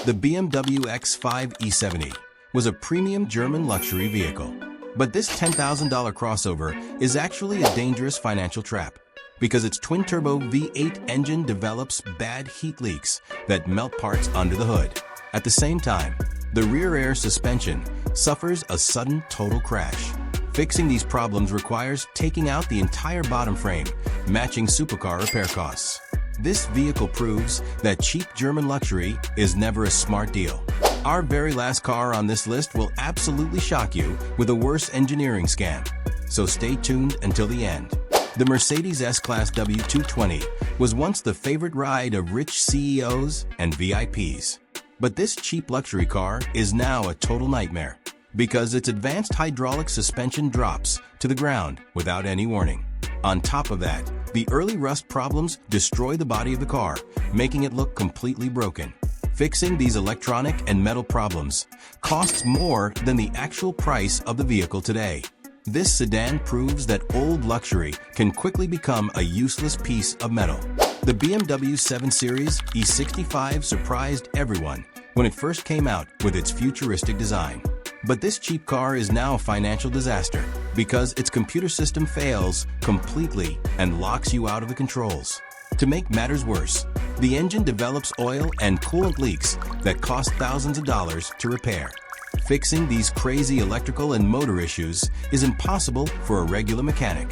The BMW X5 E70 was a premium German luxury vehicle. But this $10,000 crossover is actually a dangerous financial trap because its twin-turbo V8 engine develops bad heat leaks that melt parts under the hood. At the same time, the rear air suspension suffers a sudden total crash. Fixing these problems requires taking out the entire bottom frame, matching supercar repair costs. This vehicle proves that cheap German luxury is never a smart deal. Our very last car on this list will absolutely shock you with a worse engineering scam. So stay tuned until the end. The Mercedes S-Class W220 was once the favorite ride of rich CEOs and VIPs. But this cheap luxury car is now a total nightmare because its advanced hydraulic suspension drops to the ground without any warning. On top of that, the early rust problems destroy the body of the car, making it look completely broken. Fixing these electronic and metal problems costs more than the actual price of the vehicle today. This sedan proves that old luxury can quickly become a useless piece of metal. The BMW 7 Series E65 surprised everyone when it first came out with its futuristic design. But this cheap car is now a financial disaster because its computer system fails completely and locks you out of the controls. To make matters worse, the engine develops oil and coolant leaks that cost thousands of dollars to repair. Fixing these crazy electrical and motor issues is impossible for a regular mechanic.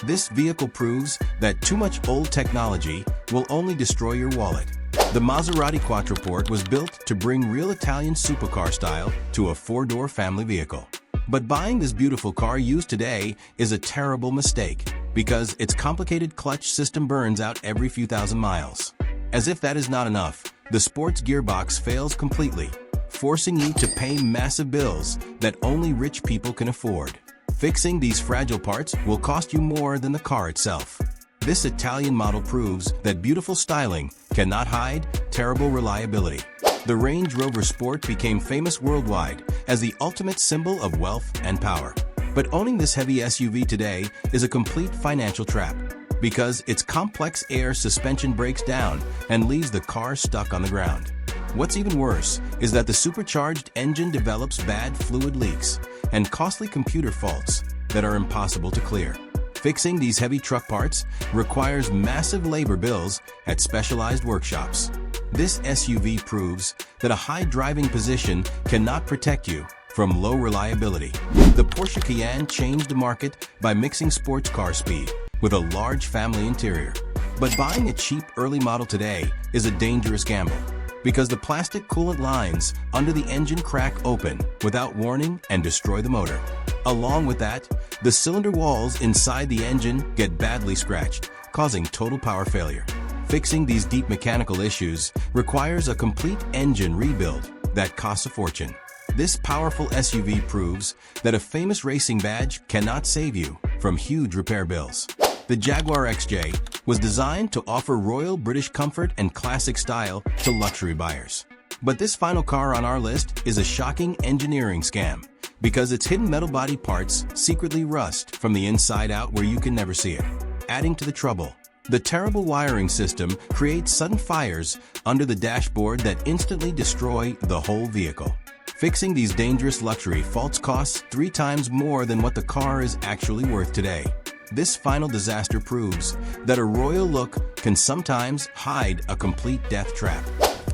This vehicle proves that too much old technology will only destroy your wallet. The Maserati Quattroporte was built to bring real Italian supercar style to a four-door family vehicle. But buying this beautiful car used today is a terrible mistake because its complicated clutch system burns out every few thousand miles. As if that is not enough, the sports gearbox fails completely, forcing you to pay massive bills that only rich people can afford. Fixing these fragile parts will cost you more than the car itself. This Italian model proves that beautiful styling cannot hide terrible reliability. The Range Rover Sport became famous worldwide as the ultimate symbol of wealth and power. But owning this heavy SUV today is a complete financial trap because its complex air suspension breaks down and leaves the car stuck on the ground. What's even worse is that the supercharged engine develops bad fluid leaks and costly computer faults that are impossible to clear. Fixing these heavy truck parts requires massive labor bills at specialized workshops. This SUV proves that a high driving position cannot protect you from low reliability. The Porsche Cayenne changed the market by mixing sports car speed with a large family interior. But buying a cheap early model today is a dangerous gamble because the plastic coolant lines under the engine crack open without warning and destroy the motor. Along with that, the cylinder walls inside the engine get badly scratched, causing total power failure. Fixing these deep mechanical issues requires a complete engine rebuild that costs a fortune. This powerful SUV proves that a famous racing badge cannot save you from huge repair bills. The Jaguar XJ was designed to offer royal British comfort and classic style to luxury buyers. But this final car on our list is a shocking engineering scam because its hidden metal body parts secretly rust from the inside out where you can never see it. Adding to the trouble, the terrible wiring system creates sudden fires under the dashboard that instantly destroy the whole vehicle. Fixing these dangerous luxury faults costs 3 times more than what the car is actually worth today. This final disaster proves that a royal look can sometimes hide a complete death trap.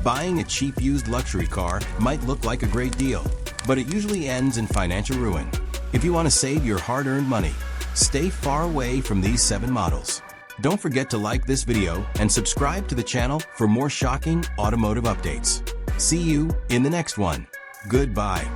Buying a cheap used luxury car might look like a great deal, but it usually ends in financial ruin. If you want to save your hard-earned money, stay far away from these 7 models. Don't forget to like this video and subscribe to the channel for more shocking automotive updates. See you in the next one. Goodbye.